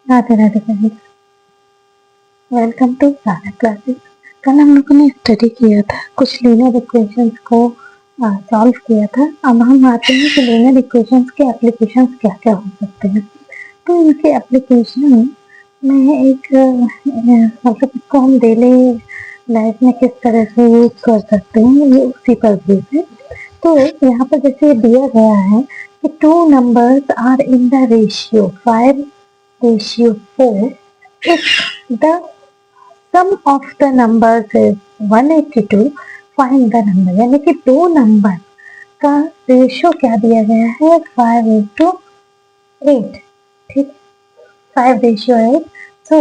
Radhe Radhe friends, welcome to Sara classes. कल हम लोगों ने स्टडी किया था, कुछ लीनियर इक्वेशंस को सॉल्व किया था। अब हम आते हैं कि लीनियर इक्वेशंस के एप्लीकेशंस क्या क्या हो सकते हैं। तो इनके एप्लीकेशन में एक मतलब इसको हम डेली लाइफ में किस तरह से यूज कर सकते हैं, ये उसी पर बेस्ड है। तो यहाँ पर जैसे दिया गया है कि two numbers are in the ratio 5:4 if the sum of the numbers is 182 find the number। यानी कि दो नंबर का रेशियो क्या दिया गया है 5:8। ठीक, 5:8। तो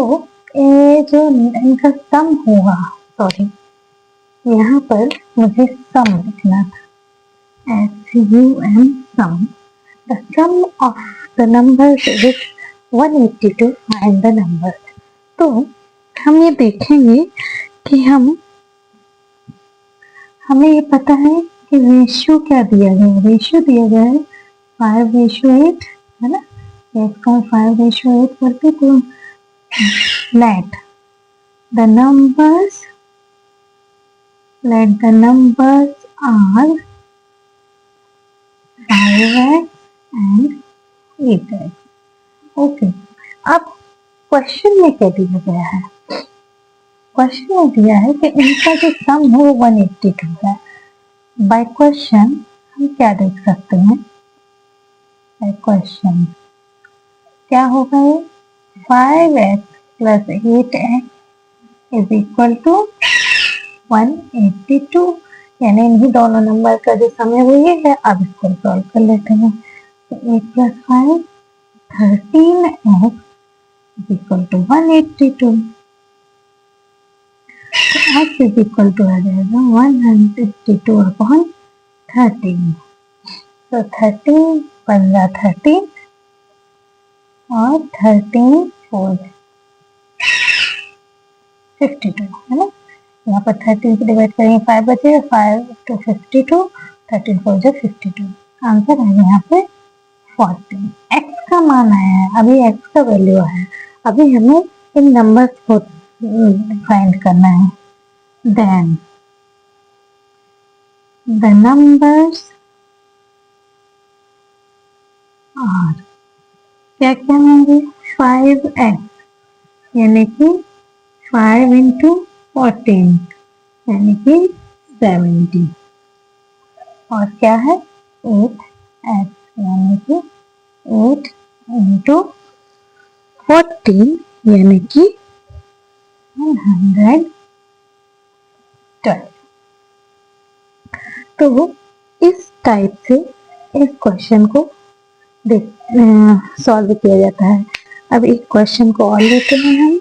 ये जो इनका सम होगा, सॉरी यहाँ पर मुझे सम लिखना था, SUM some. The sum of the numbers is 182 find the numbers। तो हम ये देखेंगे कि हमें ये पता है कि रेशियो क्या दिया गया है। रेशियो दिया गया है 5:8, है ना। इसका 5:8 करके तो let the numbers are 5x and 8x। Okay, अब क्वेश्चन में क्या दिया गया है? क्वेश्चन में दिया है कि इनका जो सम है वो 182 है। बाय क्वेश्चन हम क्या देख सकते हैं? बाय क्वेश्चन क्या होगा? ये 5x + 8x is equal to 182। यानी इन्हीं दोनों नंबर का जो सम है वो ये है। अब इसको सॉल्व कर लेते हैं। तो 8 + 5 13x is equal to 182। x इज इक्वल टू आ जाएगा 182/13। तो 13 15 13 और 13 4 52, है ना। यहाँ पर 13 से डिवाइड करेंगे 5 बचेगा, 5 to 52, 13 4 जो 52। आंसर है यहाँ पे 40। x का मान आया है, अभी x का वैल्यू है। अभी हमें इन नंबर्स को फाइंड करना है। Then the numbers are क्या क्या होंगे? 5x यानी कि 5 × 14 यानी कि 70, और क्या है 8x यानी कि 8 × 14 यानी कि 112। तो इस टाइप से इस क्वेश्चन को सॉल्व किया जाता है। अब एक क्वेश्चन को और लेते हैं हम।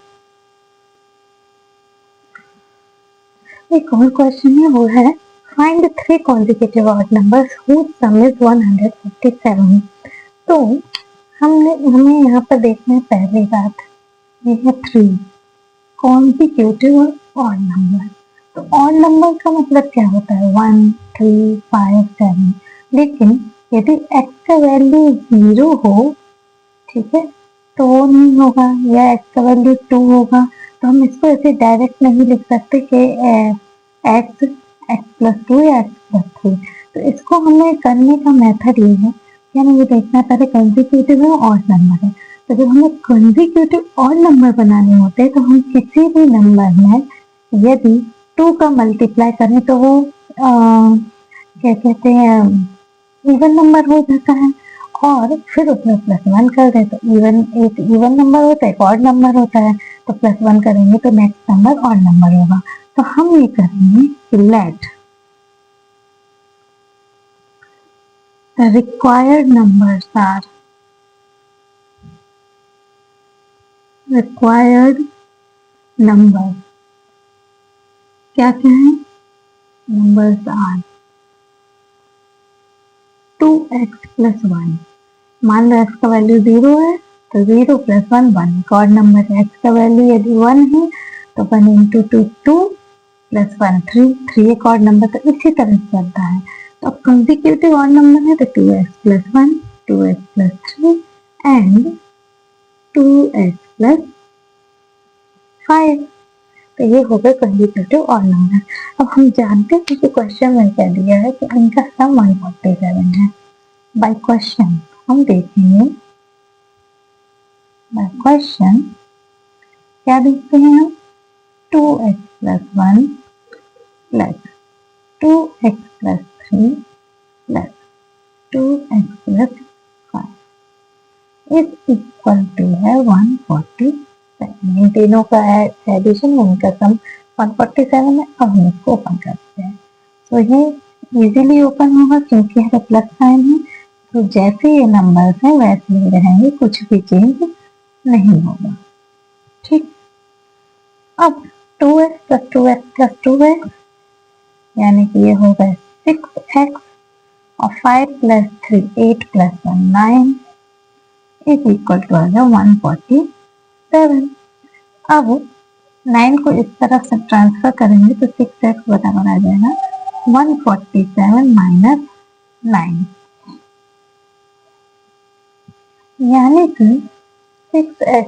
एक और क्वेश्चन है, वो है find 3 consecutive odd numbers whose sum is 157। तो हमें यहाँ पर देखना है पहली बात, ये है 3 consecutive odd नंबर। तो ऑड नंबर का मतलब क्या होता है? 1 3 5 7। लेकिन यदि x का वैल्यू 0 हो, ठीक है, तो वो नहीं होगा, या x का वैल्यू 2 होगा, तो हम इसको ऐसे डायरेक्ट नहीं लिख सकते कि x + 2 या x + 3। तो इसको हमें करने का मेथड ये है कि हमें ये देखना पहले कंसेक्यूटिव है ऑड नंबर है। तो जब हमें कंसेक्यूटिव ऑड नंबर बनाने होते हैं तो हम किसी भी नंबर में यदि 2 का मल्टीप्लाई करें तो वो क्या कहते हैं, इवन नंबर हो जाता है। और फिर उसमें +1 कर दे तो एक इवन नंबर होता है, एक ऑड नंबर होता है। तो +1 करेंगे तो नेक्स्ट नंबर ऑड नंबर होगा। तो हम ये करेंगे कि let the required numbers are required number क्या क्या है? Numbers are 2x + 1। मान लो x का वैल्यू 0 है तो 0 + 1 1 एक ऑड नंबर है। x का वैल्यू यदि 1 है तो 1 × 2 2 + 1 3 3 एक ऑड नंबर। तो इसी तरह से चलता है। तो अब कंसेक्यूटिव ऑड नंबर है तो 2x + 1 2x + 3 and 2x plus 5। तो ये हो गए कंसेक्यूटिव ऑड नंबर। अब हम जानते हैं कि क्वेश्चन में क्या दिया है कि इनका सम 147 है। बाय क्वेश्चन हम देखेंगे, बाय क्वेश्चन क्या देखते हैं हम, 2x plus 1 plus 2x plus 3 plus 2x plus 5 is equal to है 147। इन तीनों का एडिशन, इनका सम 147 है। अब हम इसको ओपन करते हैं तो ये इजीली ओपन होगा क्योंकि यहाँ पे प्लस साइन है। तो जैसे ये नंबर्स हैं वैसे ही रहेंगे, कुछ भी चेंज नहीं होगा। ठीक, अब 2x plus 2x plus 2x यानी कि ये हो गए 6x और 5 plus 3 8 plus 1 9 is equal to आ गया 147। अब 9 को इस तरफ से ट्रांसफर करेंगे तो 6x बराबर आ जाएगा 147 माइनस 9 यानी कि 6x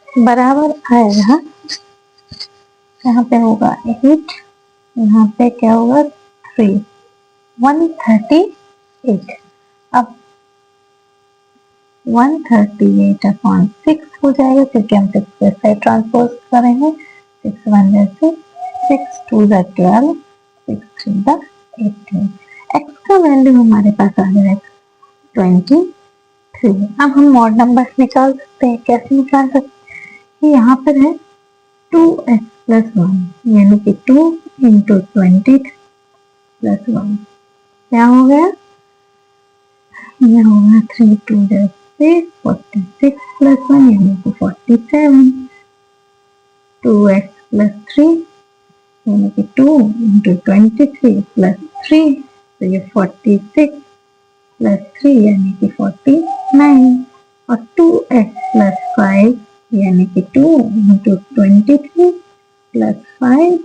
बराबर आएगा, यहाँ पे होगा 8, यहाँ पे क्या होगा 3, 138। अब 138 अपॉन 6 हो जाएगा क्योंकि हम 6 के साइड ट्रांसपोज करेंगे। 6 1 जैसे 6 2 जा 12, 6 3 जा 18। x का वैल्यू हमारे पास आ जाएगा 23। अब हम मॉड नंबर्स निकाल सकते हैं। कैसे निकाल सकते हैं, यहाँ पर है 2x प्लस 1 यानी कि 2 इंटू 23 प्लस 1 क्या हो गया, ये होगा 3 2 जैसे 46 प्लस 1 यानी कि 47। 2x प्लस 3 यानी कि 2 इंटू 23 प्लस 3 तो ये 46 प्लस 3 यानी कि 49 और 2x प्लस 5 यानी कि 2 इंटू 23 प्लस 5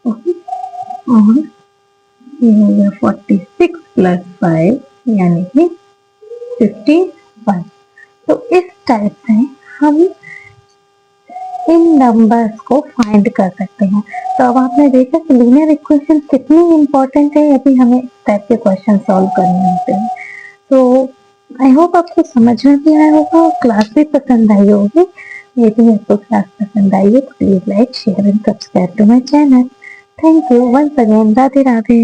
और ये हो गया 46 प्लस 5 यानी कि 51। तो इस टाइप से हम इन नंबर्स को फाइंड कर सकते हैं। तो अब आपने देखा कि लीनियर इक्वेशन कितनी इंपॉर्टेंट है यदि हमें इस टाइप के क्वेश्चन सॉल्व करने होते हैं। तो आई होप आपको समझ में भी आया होगा और क्लास भी पसंद आई होगी। यदि आपको क्लास पसंद आई हो तो please like share and subscribe to my channel. Thank you once again. Radhe Radhe.